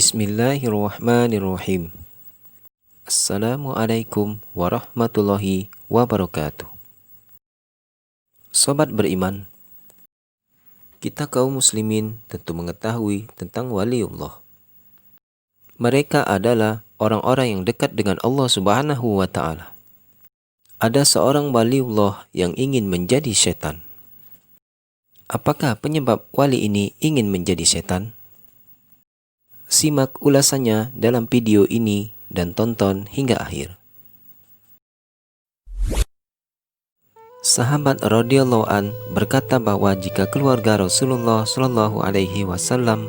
Bismillahirrahmanirrahim. Assalamualaikum warahmatullahi wabarakatuh. Sobat beriman, kita kaum muslimin tentu mengetahui tentang waliullah. Mereka adalah orang-orang yang dekat dengan Allah Subhanahu wa ta'ala. Ada seorang waliullah yang ingin menjadi setan. Apakah penyebab wali ini ingin menjadi setan? Simak ulasannya dalam video ini dan tonton hingga akhir. Sahabat radhiyallahu an berkata bahwa jika keluarga Rasulullah Shallallahu Alaihi Wasallam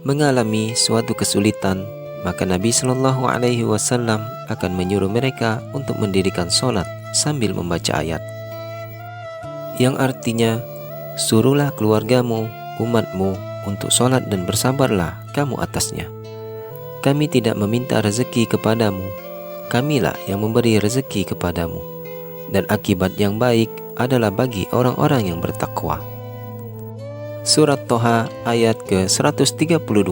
mengalami suatu kesulitan, maka Nabi Shallallahu Alaihi Wasallam akan menyuruh mereka untuk mendirikan sholat sambil membaca ayat, yang artinya, suruhlah keluargamu, umatmu untuk sholat dan bersabarlah kamu atasnya. Kami tidak meminta rezeki kepadamu, kamilah yang memberi rezeki kepadamu, dan akibat yang baik adalah bagi orang-orang yang bertakwa. Surat Toha ayat ke-132.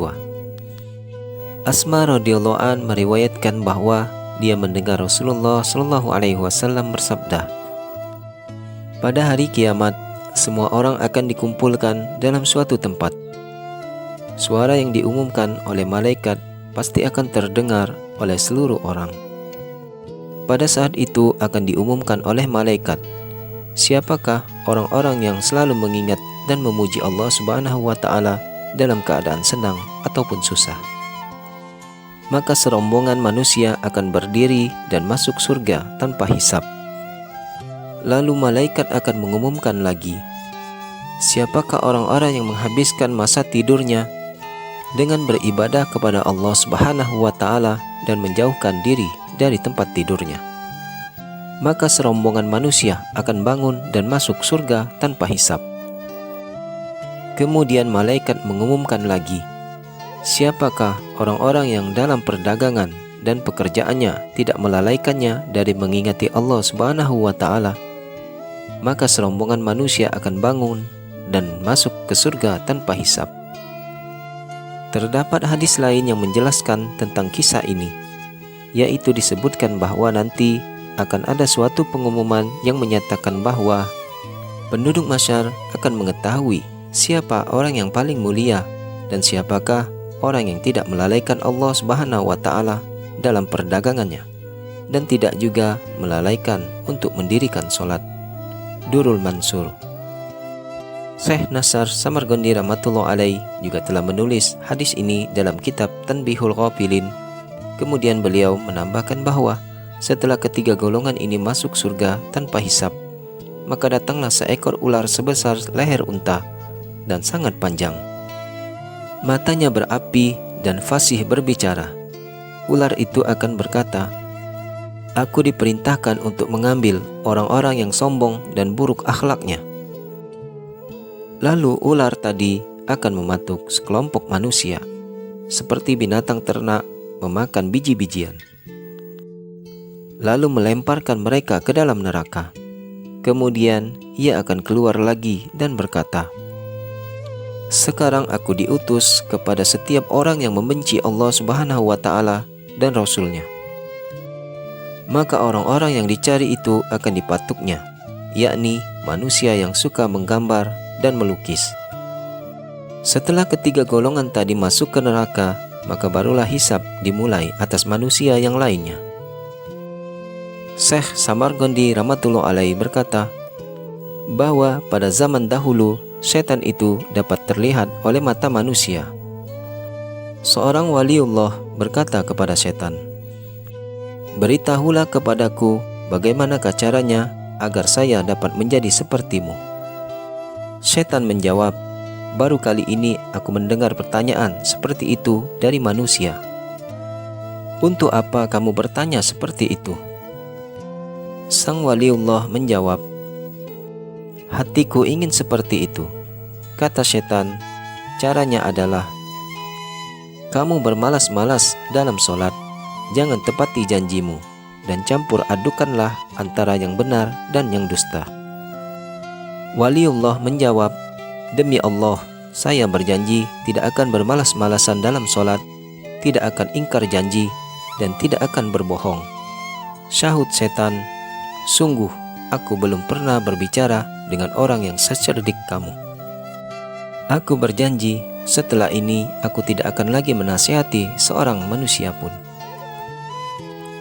Asma radhiyallahu an meriwayatkan bahwa dia mendengar Rasulullah Shallallahu Alaihi Wasallam bersabda, pada hari kiamat semua orang akan dikumpulkan dalam suatu tempat. Suara yang diumumkan oleh malaikat pasti akan terdengar oleh seluruh orang. Pada saat itu akan diumumkan oleh malaikat, siapakah orang-orang yang selalu mengingat dan memuji Allah Subhanahu wa ta'ala dalam keadaan senang ataupun susah. Maka serombongan manusia akan berdiri dan masuk surga tanpa hisab. Lalu malaikat akan mengumumkan lagi, siapakah orang-orang yang menghabiskan masa tidurnya dengan beribadah kepada Allah Subhanahu wa ta'ala dan menjauhkan diri dari tempat tidurnya. Maka serombongan manusia akan bangun dan masuk surga tanpa hisab. Kemudian malaikat mengumumkan lagi, siapakah orang-orang yang dalam perdagangan dan pekerjaannya tidak melalaikannya dari mengingati Allah Subhanahu wa ta'ala. Maka serombongan manusia akan bangun dan masuk ke surga tanpa hisab. Terdapat hadis lain yang menjelaskan tentang kisah ini, yaitu disebutkan bahwa nanti akan ada suatu pengumuman yang menyatakan bahwa penduduk mahsyar akan mengetahui siapa orang yang paling mulia dan siapakah orang yang tidak melalaikan Allah Subhanahu wa ta'ala dalam perdagangannya dan tidak juga melalaikan untuk mendirikan sholat. Durrul Mansur. Syekh Nasar Samarqandi rahmatullah alaih juga telah menulis hadis ini dalam kitab Tanbihul Ghafilin. Kemudian beliau menambahkan bahwa setelah ketiga golongan ini masuk surga tanpa hisab, maka datanglah seekor ular sebesar leher unta dan sangat panjang. Matanya berapi dan fasih berbicara. Ular itu akan berkata, aku diperintahkan untuk mengambil orang-orang yang sombong dan buruk akhlaknya. Lalu ular tadi akan mematuk sekelompok manusia, seperti binatang ternak memakan biji-bijian, lalu melemparkan mereka ke dalam neraka. Kemudian ia akan keluar lagi dan berkata, sekarang aku diutus kepada setiap orang yang membenci Allah Subhanahu wa ta'ala dan Rasulnya. Maka orang-orang yang dicari itu akan dipatuknya, yakni manusia yang suka menggambar dan melukis. Setelah ketiga golongan tadi masuk ke neraka, maka barulah hisab dimulai atas manusia yang lainnya. Syekh Samarqandi rahmatullah alaih berkata bahwa pada zaman dahulu setan itu dapat terlihat oleh mata manusia. Seorang waliullah berkata kepada setan, beritahulah kepadaku bagaimanakah caranya agar saya dapat menjadi sepertimu. Setan menjawab, baru kali ini aku mendengar pertanyaan seperti itu dari manusia. Untuk apa kamu bertanya seperti itu? Sang waliullah menjawab, hatiku ingin seperti itu. Kata setan, caranya adalah kamu bermalas-malas dalam sholat, jangan tepati janjimu, dan campur adukanlah antara yang benar dan yang dusta. Waliullah menjawab, demi Allah, saya berjanji tidak akan bermalas-malasan dalam sholat tidak akan ingkar janji, dan tidak akan berbohong. Syahud setan, sungguh aku belum pernah berbicara dengan orang yang secerdik kamu. Aku berjanji, setelah ini aku tidak akan lagi menasihati seorang manusia pun.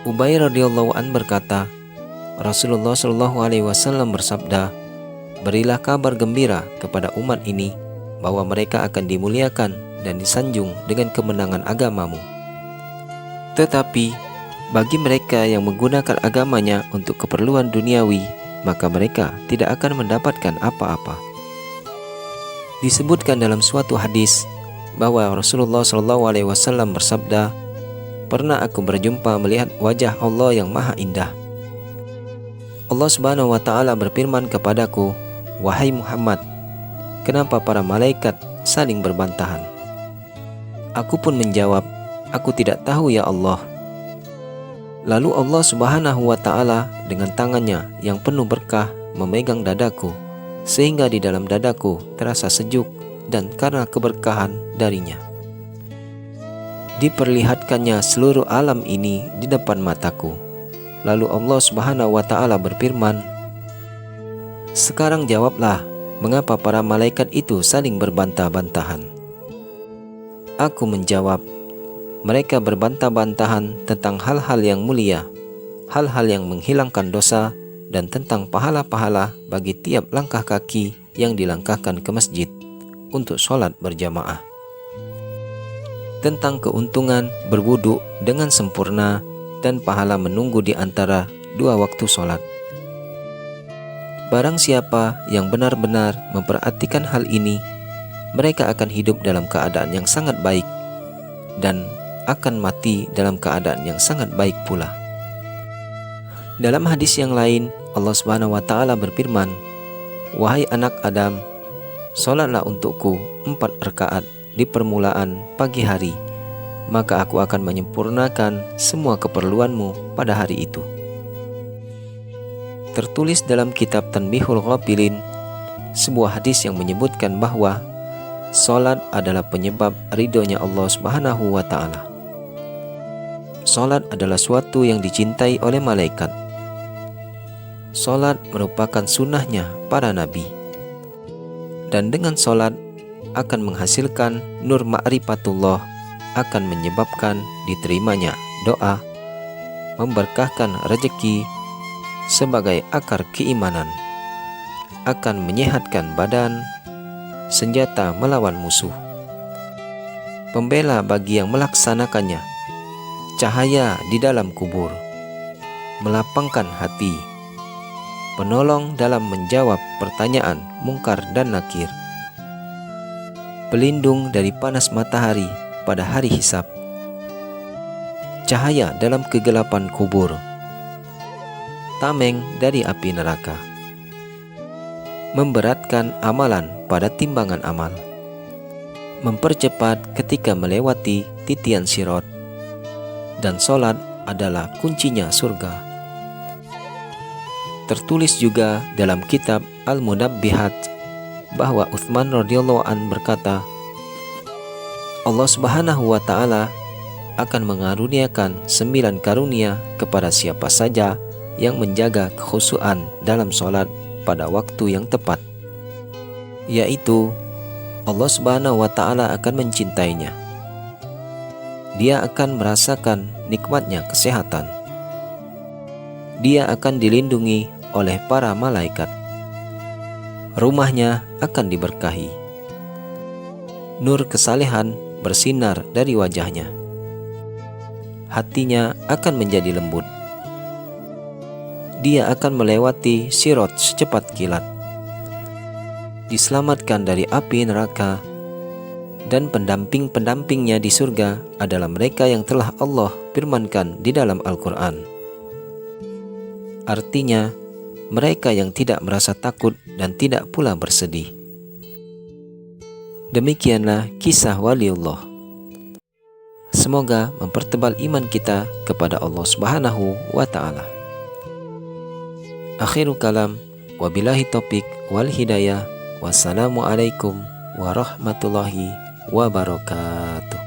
Ubay radhiyallahu an berkata, Rasulullah shallallahu alaihi wasallam bersabda, berilah kabar gembira kepada umat ini bahwa mereka akan dimuliakan dan disanjung dengan kemenangan agamamu. Tetapi bagi mereka yang menggunakan agamanya untuk keperluan duniawi, maka mereka tidak akan mendapatkan apa-apa. Disebutkan dalam suatu hadis bahwa Rasulullah SAW bersabda, pernah aku berjumpa melihat wajah Allah yang maha indah. Allah Subhanahu wa Ta'ala berfirman kepadaku, wahai Muhammad, kenapa para malaikat saling berbantahan? Aku pun menjawab, aku tidak tahu ya Allah. Lalu Allah Subhanahu wa Ta'ala dengan tangannya yang penuh berkah memegang dadaku, sehingga di dalam dadaku terasa sejuk dan karena keberkahan darinya. Diperlihatkannya seluruh alam ini di depan mataku. Lalu Allah Subhanahu wa Ta'ala berfirman, sekarang jawablah, mengapa para malaikat itu saling berbantah-bantahan? Aku menjawab, mereka berbantah-bantahan tentang hal-hal yang mulia, hal-hal yang menghilangkan dosa, dan tentang pahala-pahala bagi tiap langkah kaki yang dilangkahkan ke masjid untuk sholat berjamaah, tentang keuntungan berwudu dengan sempurna dan pahala menunggu di antara dua waktu sholat. Barang siapa yang benar-benar memperhatikan hal ini, mereka akan hidup dalam keadaan yang sangat baik dan akan mati dalam keadaan yang sangat baik pula. Dalam hadis yang lain, Allah Subhanahu wa Ta'ala berfirman, wahai anak Adam, sholatlah untukku 4 rakaat di permulaan pagi hari, maka aku akan menyempurnakan semua keperluanmu pada hari itu. Tertulis dalam kitab Tanbihul Ghafilin, sebuah hadis yang menyebutkan bahwa sholat adalah penyebab ridhonya Allah Subhanahu wa Ta'ala. Sholat adalah suatu yang dicintai oleh malaikat. Sholat merupakan sunnahnya para nabi. Dan dengan sholat akan menghasilkan nur ma'rifatullah, akan menyebabkan diterimanya doa, memberkahkan rezeki sebagai akar keimanan, akan menyehatkan badan, senjata melawan musuh, pembela bagi yang melaksanakannya, cahaya di dalam kubur, melapangkan hati, penolong dalam menjawab pertanyaan mungkar dan nakir, pelindung dari panas matahari pada hari hisab, cahaya dalam kegelapan kubur, tameng dari api neraka, memberatkan amalan pada timbangan amal, mempercepat ketika melewati titian sirat, dan sholat adalah kuncinya surga. Tertulis juga dalam kitab Al-Munabbihat bahwa Utsman radhiyallahu an berkata, Allah Subhanahu wa Ta'ala akan mengaruniakan 9 karunia kepada siapa saja yang menjaga kekhusyuan dalam sholat pada waktu yang tepat, yaitu Allah Subhanahu wa Ta'ala akan mencintainya. Dia akan merasakan nikmatnya kesehatan. Dia akan dilindungi oleh para malaikat. Rumahnya akan diberkahi. Nur kesalehan bersinar dari wajahnya. Hatinya akan menjadi lembut. Dia akan melewati sirat secepat kilat. Diselamatkan dari api neraka, dan pendamping-pendampingnya di surga adalah mereka yang telah Allah firmankan di dalam Al-Quran. Artinya, mereka yang tidak merasa takut dan tidak pula bersedih. Demikianlah kisah waliullah. Semoga mempertebal iman kita kepada Allah Subhanahu wa Ta'ala. Akhirul kalam, wabillahi taufik wal hidayah. Wassalamualaikum warahmatullahi wabarakatuh.